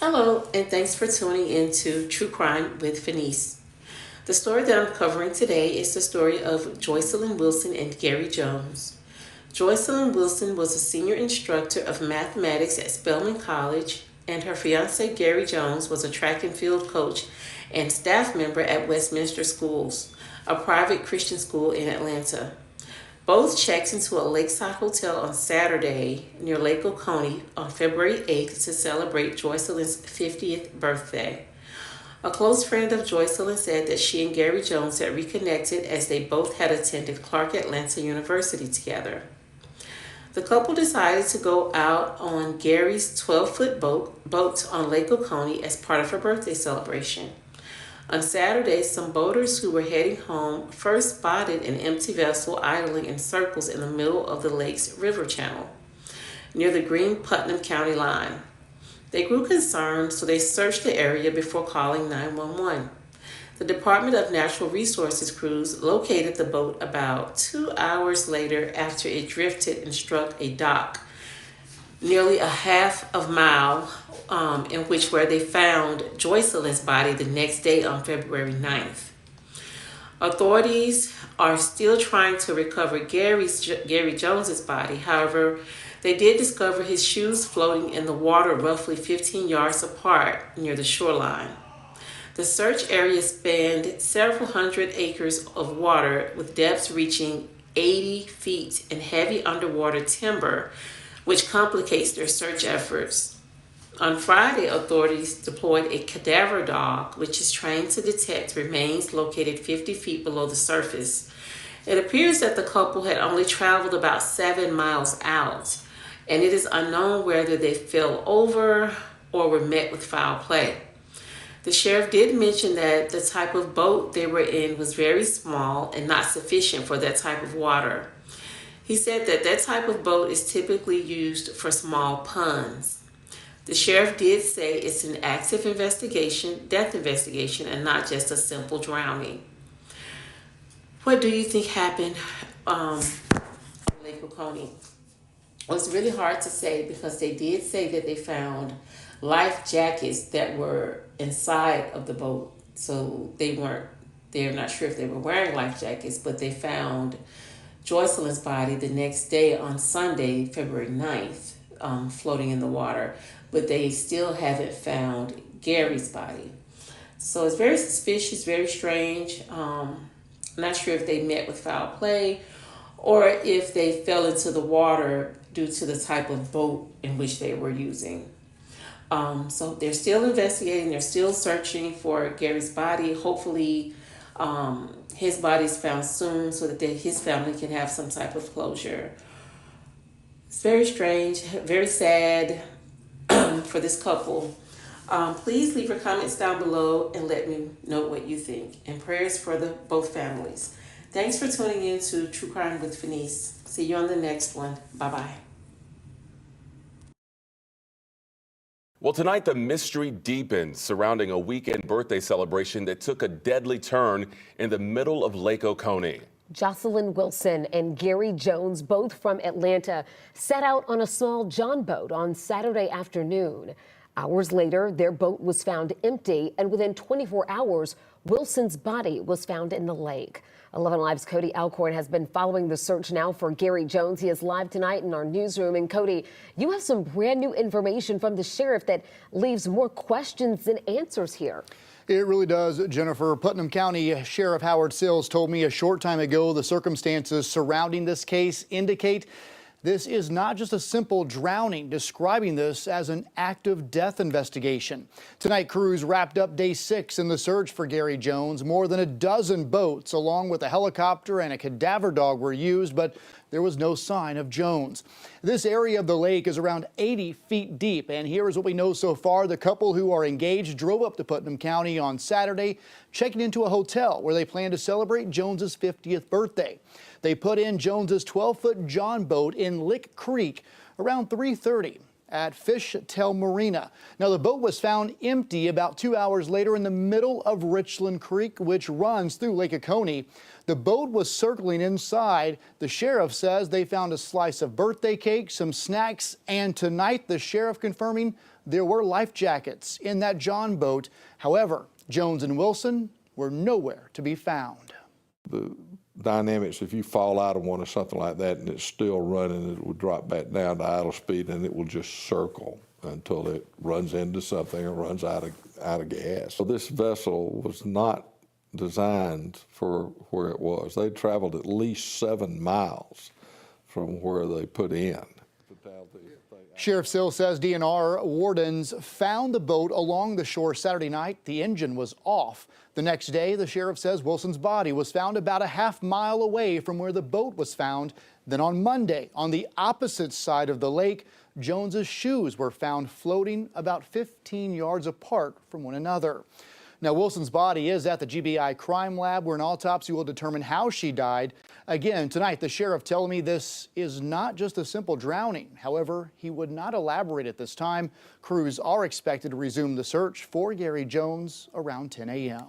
Hello, and thanks for tuning in to True Crime with Fenice. The story that I'm covering today is the story of Joycelyn Wilson and Gary Jones. Joycelyn Wilson was a senior instructor of mathematics at Spelman College, and her fiance Gary Jones was a track and field coach and staff member at Westminster Schools, a private Christian school in Atlanta. Both checked into a lakeside hotel on Saturday near Lake Oconee on February 8th to celebrate Joycelyn's 50th birthday. A close friend of Joycelyn said that she and Gary Jones had reconnected as they both had attended Clark Atlanta University together. The couple decided to go out on Gary's 12-foot boat on Lake Oconee as part of her birthday celebration. On Saturday, some boaters who were heading home first spotted an empty vessel idling in circles in the middle of the lake's river channel, near the Greene Putnam County line. They grew concerned, so they searched the area before calling 911. The Department of Natural Resources crews located the boat about 2 hours later after it drifted and struck a dock nearly a half of mile in which where they found Joycelyn's body the next day on February 9th. Authorities are still trying to recover Gary Jones's body. However, they did discover his shoes floating in the water roughly 15 yards apart near the shoreline. The search area spanned several hundred acres of water with depths reaching 80 feet and heavy underwater timber, which complicates their search efforts. On Friday, authorities deployed a cadaver dog, which is trained to detect remains located 50 feet below the surface. It appears that the couple had only traveled about 7 miles out, and it is unknown whether they fell over or were met with foul play. The sheriff did mention that the type of boat they were in was very small and not sufficient for that type of water. He said that that type of boat is typically used for small ponds. The sheriff did say it's an active investigation, death investigation, and not just a simple drowning. What do you think happened on Lake Oconee? Well, it's really hard to say because they did say that they found life jackets that were inside of the boat. So they're not sure if they were wearing life jackets, but they found Joycelyn's body the next day on Sunday, February 9th, floating in the water. But they still haven't found Gary's body. So it's very suspicious, very strange. Not sure if they met with foul play or if they fell into the water due to the type of boat in which they were using. So they're still investigating, they're still searching for Gary's body. Hopefully his body is found soon so that his family can have some type of closure. It's very strange, very sad for this couple. Please leave your comments down below and let me know what you think. And prayers for both families. Thanks for tuning in to True Crime with Fenice. See you on the next one. Bye-bye. Well, tonight the mystery deepens surrounding a weekend birthday celebration that took a deadly turn in the middle of Lake Oconee. Joycelyn Wilson and Gary Jones, both from Atlanta, set out on a small John boat on Saturday afternoon. Hours later, their boat was found empty, and within 24 hours, Wilson's body was found in the lake. 11 Live's Cody Alcorn has been following the search now for Gary Jones. He is live tonight in our newsroom. And Cody, you have some brand new information from the sheriff that leaves more questions than answers here. It really does, Jennifer. Putnam County Sheriff Howard Sills told me a short time ago the circumstances surrounding this case indicate this is not just a simple drowning, describing this as an active death investigation. Tonight, crews wrapped up day 6 in the search for Gary Jones. More than a dozen boats, along with a helicopter and a cadaver dog, were used, but there was no sign of Jones. This area of the lake is around 80 feet deep, and here is what we know so far. The couple who are engaged drove up to Putnam County on Saturday, checking into a hotel where they plan to celebrate Jones's 50th birthday. They put in Jones's 12-foot John boat in Lick Creek around 3:30. at Fishtail Marina. Now, the boat was found empty about 2 hours later in the middle of Richland Creek, which runs through Lake Oconee. The boat was circling inside. The sheriff says they found a slice of birthday cake, some snacks, and tonight the sheriff confirming there were life jackets in that John boat. However, Jones and Wilson were nowhere to be found. The dynamics, if you fall out of one or something like that and it's still running, it will drop back down to idle speed and it will just circle until it runs into something or runs out of gas. So this vessel was not designed for where it was. They traveled at least 7 miles from where they put in. Sheriff Sill says DNR wardens found the boat along the shore Saturday night. The engine was off. The next day, the sheriff says Wilson's body was found about a half-mile away from where the boat was found. Then on Monday, on the opposite side of the lake, Jones's shoes were found floating about 15 yards apart from one another. Now, Wilson's body is at the GBI crime lab, where an autopsy will determine how she died. Again, tonight, the sheriff telling me this is not just a simple drowning. However, he would not elaborate at this time. Crews are expected to resume the search for Gary Jones around 10 a.m.